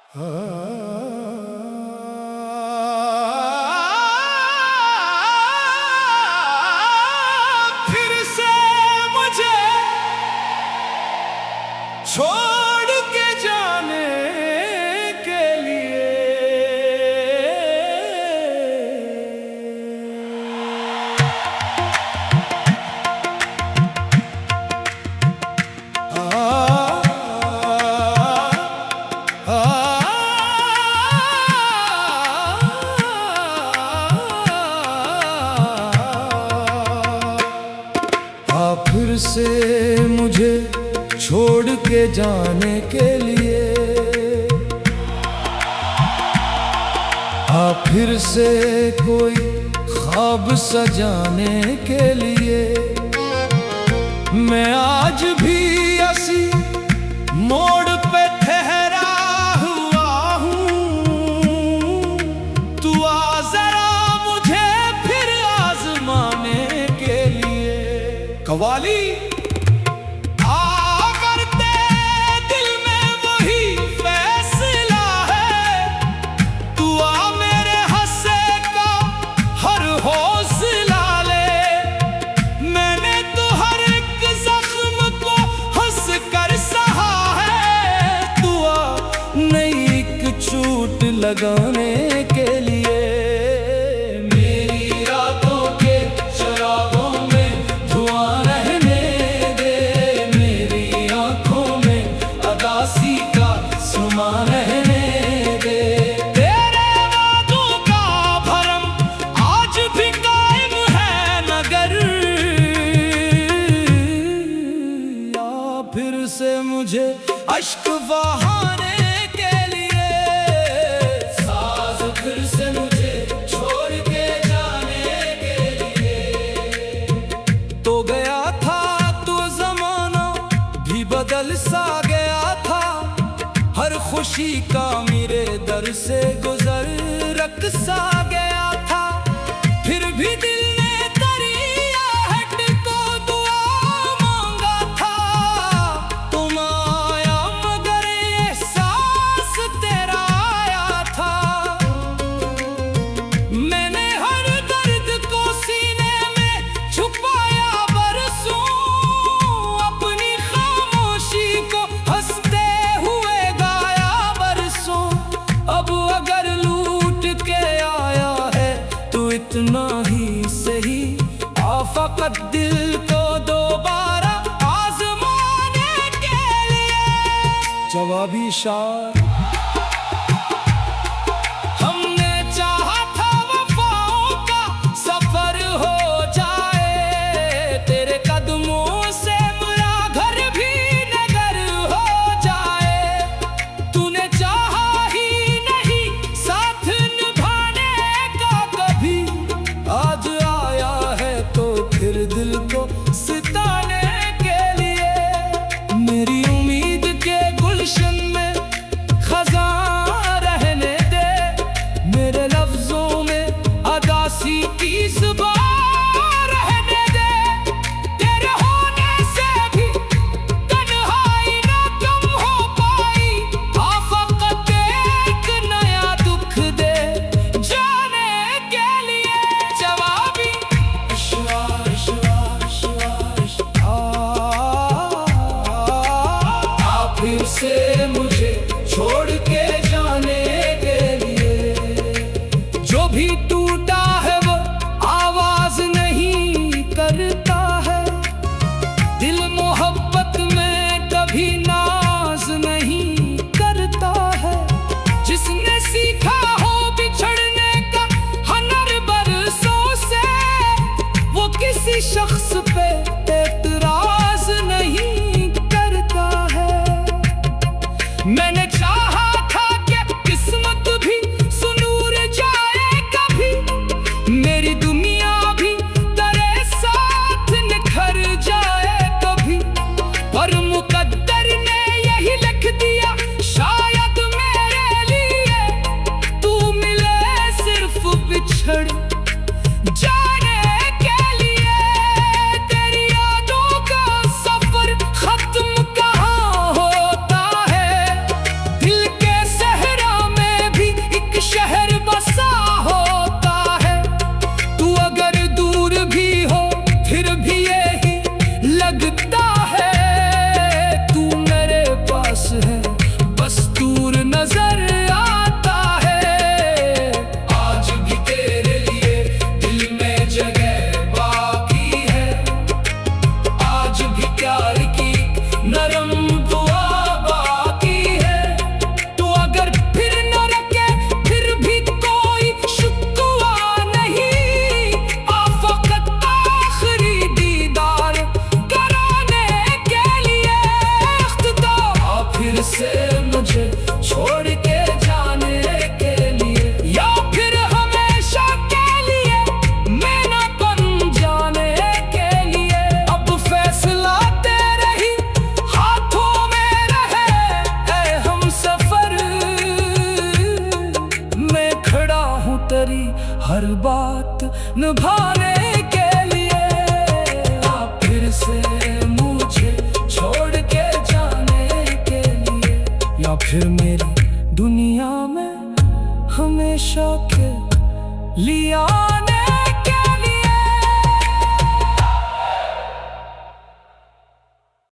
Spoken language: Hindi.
फिर से मुझे छोड़ के जाने के लिए फिर से मुझे छोड़ के जाने के लिए फिर से कोई ख्वाब सजाने के लिए मैं आज भी ऐसी मोड़ पे ठहरा हुआ हूँ। तू आ जरा मुझे फिर आजमाने के लिए। कवाली चोट लगाने के लिए मेरी रातों के शराबों में धुआं रहने दे। मेरी आंखों में अदासी का सुमा रहने दे। तेरे वादों का भरम आज भी कायम है नगर। या फिर से मुझे अश्क बहाने फिर से मुझे छोड़ के जाने के लिए। तो गया था तो ज़माना भी बदल सा गया था। हर खुशी का मेरे दर से गुजर रख सा गया था। फिर भी दिल ने दरियाहट को दुआ मांगा था। तुम आया मगर एहसास तेरा आया था। इतना ही सही आफाकत दिल को दोबारा आजमाने के लिए। जवाबी शार हमने चाहा था वफाओं का सफर हो जाए। तेरे कदमों से मेरा घर भी नगर हो जाए। तूने चाहा ही नहीं साथ निभाने का कभी। आज आया है तो फिर दिल को सिताने के लिए। मेरी उम्मीद के गुलशन में खजां रहने दे। मेरे लफ्जों में अदासी की ज़ुबान रहने दे। तेरे होने से भी तन्हाई ना कम हो पाई। फकत एक नया दुख दे जाने के लिए। जवाबी फिर से मुझे छोड़ के जाने के लिए। जो भी टूटा है वो आवाज नहीं करता है। दिल मोहब्बत में कभी नाज नहीं करता है। जिसने सीखा हो बिछड़ने का हनर बरसों से, वो किसी शख्स पे एतराज नहीं करता है। मैंने चाहा था कि किस्मत भी सुनूर जाए कभी। मेरी दुनिया भी तेरे साथ निखर जाए कभी। पर मुकद्दर ने यही लिख दिया शायद मेरे लिए। तू मिले सिर्फ बिछड़ जाने के लिए। तेरी यादों का सफर खत्म कहाँ होता है। हर बात निभाने के लिए। आप फिर से मुझे छोड़ के जाने के लिए, या फिर मेरी दुनिया में हमेशा के लिया